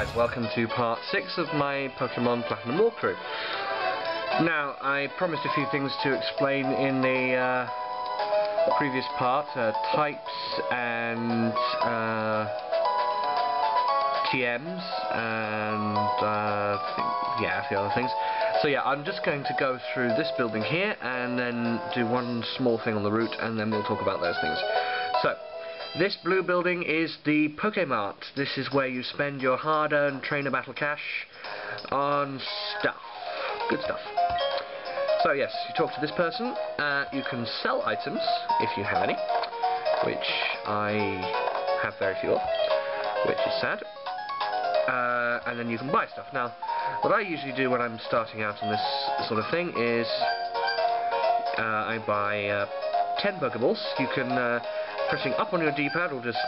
guys, welcome to part 6 of my Pokemon Platinum walkthrough. Now, I promised a few things to explain in the previous part, types and TMs and a few other things. So yeah, I'm just going to go through this building here and then do one small thing on the route and then we'll talk about those things. So, this blue building is the Pokemart. This is where you spend your hard-earned trainer battle cash on stuff. Good stuff. So yes, you talk to this person. You can sell items, if you have any, which I have very few of, which is sad. And then you can buy stuff. Now, what I usually do when I'm starting out on this sort of thing is I buy 10 Pokeballs. You can pressing up on your D-pad or just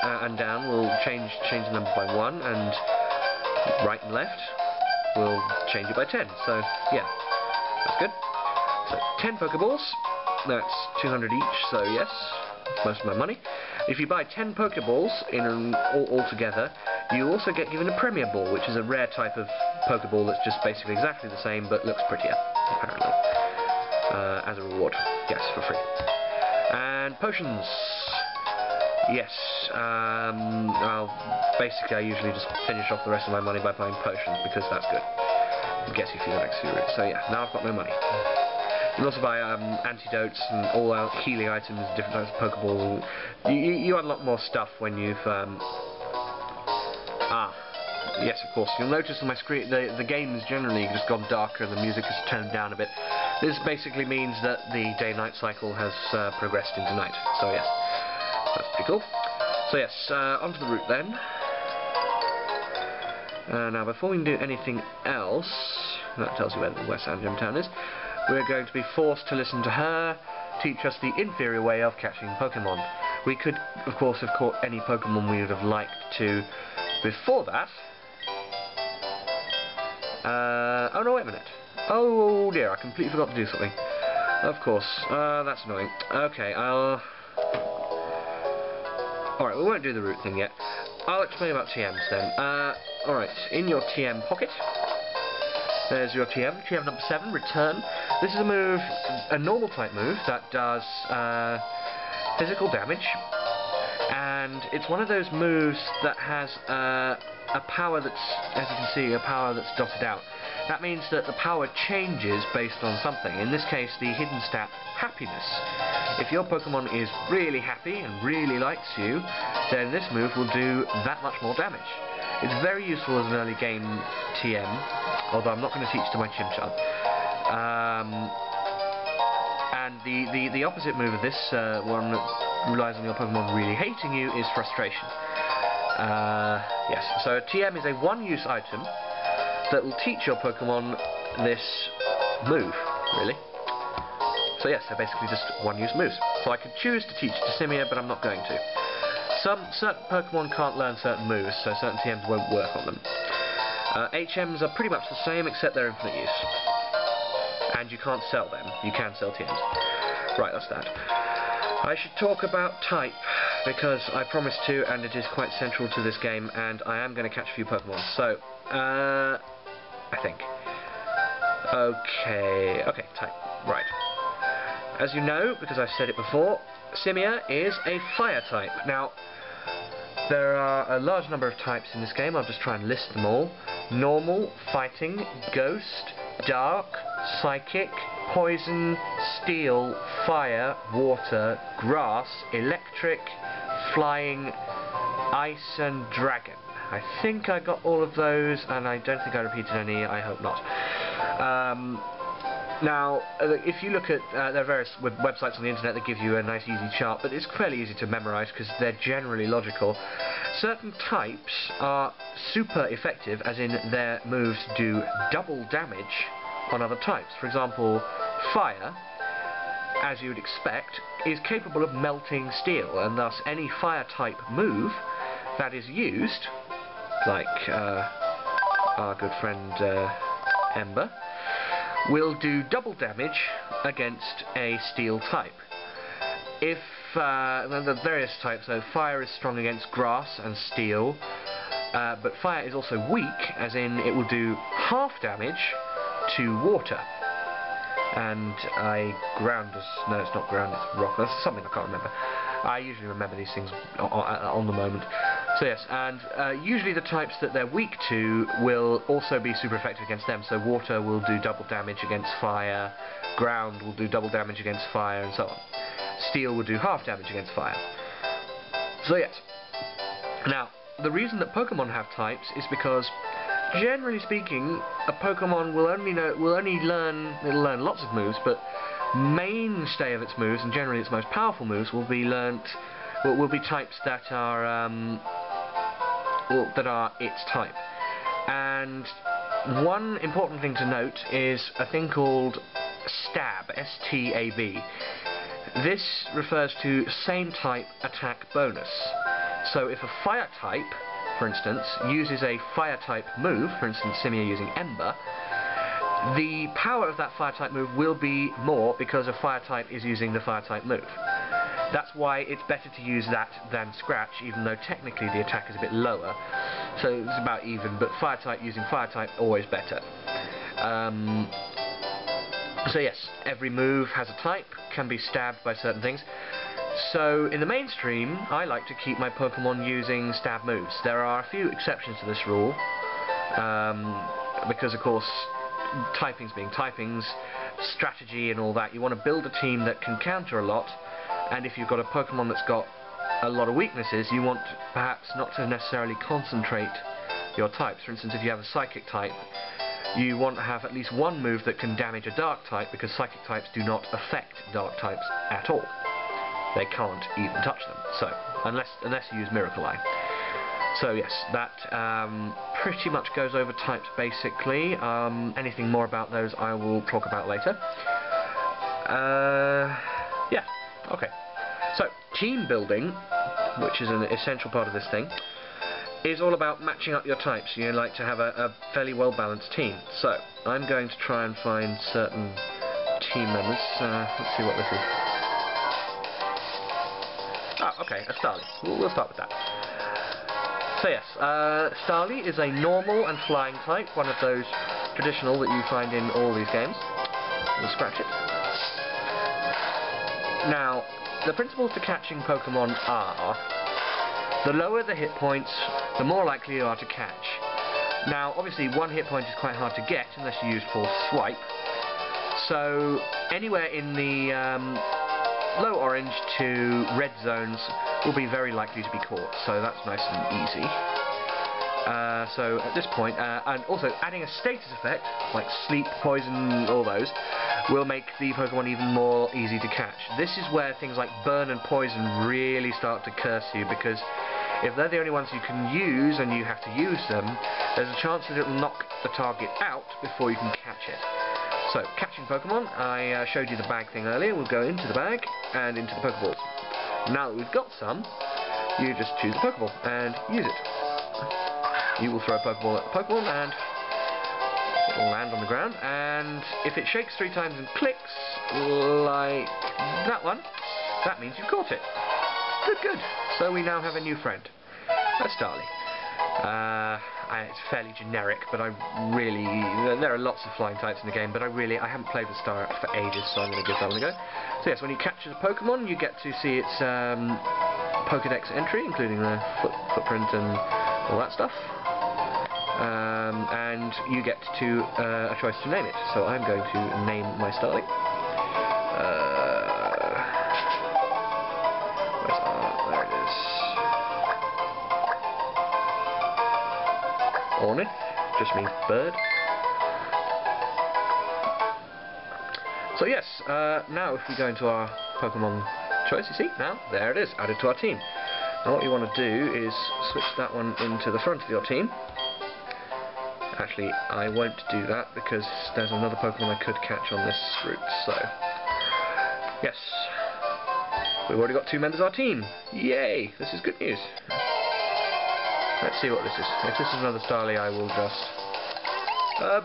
and down will change the number by 1, and right and left will change it by 10. So yeah, that's good. So 10 Pokeballs, that's 200 each. So yes, that's most of my money. If you buy 10 Pokeballs all together, you also get given a Premier Ball, which is a rare type of Pokeball that's just basically exactly the same but looks prettier, apparently, as a reward. Yes, for free. And potions. Yes, basically I usually just finish off the rest of my money by buying potions because that's good. It gets you through the next few routes. So yeah, now I've got no money. You can also buy antidotes and all out healing items, different types of Pokeballs. You unlock more stuff when you've yes, of course. You'll notice on my screen the game's generally just gone darker and the music has toned down a bit. This basically means that the day-night cycle has progressed into night. So yes, that's pretty cool. So yes, onto the route then. Now before we can do anything else, that tells you where the West Angem town is, we're going to be forced to listen to her teach us the inferior way of catching Pokemon. We could, of course, have caught any Pokemon we would have liked to before that. Oh no, wait a minute. Oh dear, I completely forgot to do something. Of course, that's annoying. Okay, alright, we won't do the route thing yet. I'll explain about TMs then. Alright, in your TM pocket, there's your TM number 7, Return. This is a move, a normal type move, that does physical damage. And it's one of those moves that has a power that's, as you can see, a power that's dotted out. That means that the power changes based on something. In this case, the hidden stat, Happiness. If your Pokemon is really happy and really likes you, then this move will do that much more damage. It's very useful as an early game TM, although I'm not going to teach to my Chimchar. And the opposite move of this one that relies on your Pokemon really hating you is Frustration. Yes, so a TM is a one-use item that will teach your Pokemon this move, really. So yes, they're basically just one-use moves. So I could choose to teach Decimia, but I'm not going to. Certain Pokemon can't learn certain moves, so certain TMs won't work on them. HMs are pretty much the same, except they're infinite use. And you can't sell them. You can sell TMs. Right, that's that. I should talk about type, because I promised to, and it is quite central to this game, and I am going to catch a few Pokemon. So, I think. Okay, type. Right. As you know, because I've said it before, Simia is a fire type. Now, there are a large number of types in this game. I'll just try and list them all. Normal, Fighting, Ghost, Dark, Psychic, Poison, Steel, Fire, Water, Grass, Electric, Flying, Ice and Dragon. I think I got all of those, and I don't think I repeated any. I hope not. Now, if you look at, there are various websites on the internet that give you a nice easy chart, but it's fairly easy to memorize because they're generally logical. Certain types are super effective, as in their moves do double damage on other types. For example, Fire, as you would expect, is capable of melting steel, and thus any fire type move that is used, like our good friend Ember, will do double damage against a steel type. If the various types, so fire is strong against grass and steel, but fire is also weak, as in it will do half damage to water. And ground is... no, it's not ground, it's rock. That's something I can't remember. I usually remember these things on the moment. So yes, and usually the types that they're weak to will also be super effective against them. So water will do double damage against fire, ground will do double damage against fire, and so on. Steel will do half damage against fire. So yes. Now, the reason that Pokemon have types is because, generally speaking, a Pokemon will only learn lots of moves, but mainstay of its moves, and generally its most powerful moves, will be types that are its type. And one important thing to note is a thing called Stab, S-T-A-B. This refers to same type attack bonus. So if a fire type, for instance, uses a fire type move, for instance Simia using Ember, the power of that fire type move will be more because a fire type is using the fire type move. That's why it's better to use that than Scratch, even though technically the attack is a bit lower. So it's about even, but fire type using fire type always better. So yes, every move has a type, can be stabbed by certain things. So in the mainstream, I like to keep my Pokemon using stab moves. There are a few exceptions to this rule, because of course, typings being typings, strategy and all that, you want to build a team that can counter a lot, and if you've got a Pokemon that's got a lot of weaknesses, you want perhaps not to necessarily concentrate your types. For instance, if you have a Psychic type, you want to have at least one move that can damage a Dark type, because Psychic types do not affect Dark types at all. They can't even touch them, so unless you use Miracle Eye. So yes, that pretty much goes over types basically. Anything more about those I will talk about later. Yeah, okay. So team building, which is an essential part of this thing, is all about matching up your types. You like to have a fairly well balanced team. So I'm going to try and find certain team members. Let's see what this is. Oh, okay, a Starly. We'll start with that. So yes, Starly is a normal and flying type, one of those traditional that you find in all these games. We'll scratch it. Now, the principles to catching Pokemon are: the lower the hit points, the more likely you are to catch. Now, obviously, one hit point is quite hard to get unless you use full swipe. So, anywhere in the low orange to red zones will be very likely to be caught, so that's nice and easy. So at this point, and also adding a status effect, like sleep, poison, all those, will make the Pokemon even more easy to catch. This is where things like burn and poison really start to curse you, because if they're the only ones you can use and you have to use them, there's a chance that it will knock the target out before you can catch it. So, catching Pokemon, I showed you the bag thing earlier. We'll go into the bag and into the Pokeballs. Now that we've got some, you just choose a Pokeball and use it. You will throw a Pokeball at the Pokemon and it will land on the ground, and if it shakes 3 times and clicks, like that one, that means you've caught it. Good, good. So we now have a new friend. That's Starly. It's fairly generic, but I really... there are lots of flying types in the game, but I haven't played with Star for ages, so I'm going to give that one a go. So yes, when you capture the Pokemon, you get to see its Pokedex entry, including the footprint and all that stuff. And you get to a choice to name it. So I'm going to name my Starly. Where's R? There it is. Ornith, just means bird. So yes, now if we go into our Pokemon choice, you see, now there it is, added to our team. Now what you want to do is switch that one into the front of your team. Actually, I won't do that because there's another Pokemon I could catch on this route, so... yes. We've already got 2 members of our team. Yay! This is good news. Let's see what this is. If this is another Starly, I will just...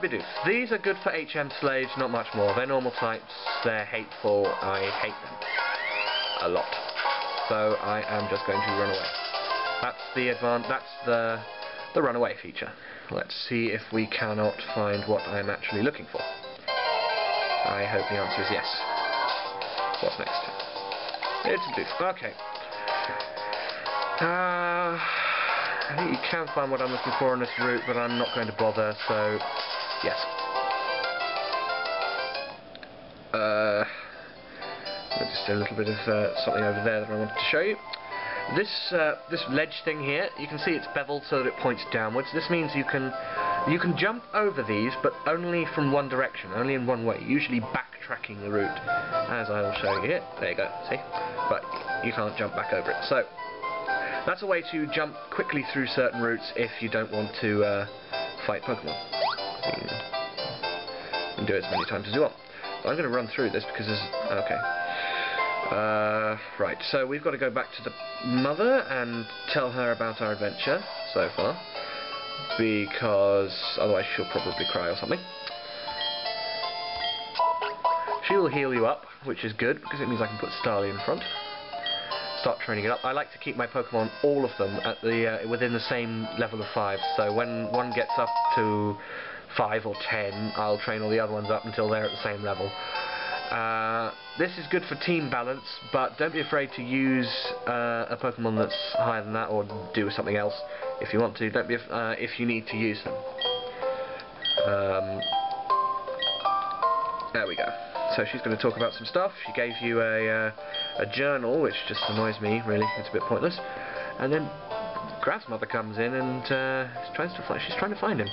Bidoof. These are good for HM slaves, not much more. They're normal types, they're hateful, I hate them. A lot. So I am just going to run away. That's the the runaway feature. Let's see if we cannot find what I'm actually looking for. I hope the answer is yes. What's next? It's Bidoof. Okay. I think you can find what I'm looking for on this route, but I'm not going to bother, so yes. There's just a little bit of something over there that I wanted to show you. This ledge thing here, you can see it's beveled so that it points downwards. This means you can jump over these, but only from one direction, only in one way, usually backtracking the route, as I will show you here. There you go, see? But you can't jump back over it. So that's a way to jump quickly through certain routes if you don't want to fight Pokemon. You can do it as many times as you want. I'm going to run through this because there's... okay. Right, so we've got to go back to the mother and tell her about our adventure so far, because otherwise she'll probably cry or something. She will heal you up, which is good, because it means I can put Starly in front. Start training it up. I like to keep my Pokemon, all of them, at the within the same level of 5, so when one gets up to 5 or 10, I'll train all the other ones up until they're at the same level. This is good for team balance, but don't be afraid to use a Pokemon that's higher than that, or do something else if you want to. Don't be if you need to use them. There we go. So she's going to talk about some stuff. She gave you a journal, which just annoys me, really. It's a bit pointless. And then Grass Mother comes in and she's trying to find him.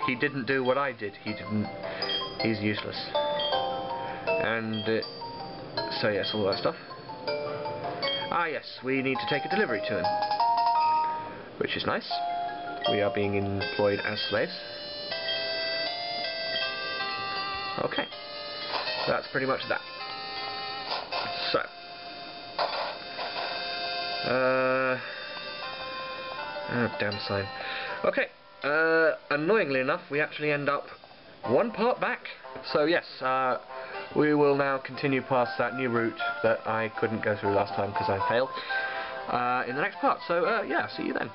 He didn't do what I did. He's useless. And so yes, all that stuff. Ah yes, we need to take a delivery to him, which is nice. We are being employed as slaves. Okay, that's pretty much that. So, oh damn sign. Okay, annoyingly enough, we actually end up one part back. So yes, we will now continue past that new route that I couldn't go through last time because I failed in the next part. So yeah, see you then.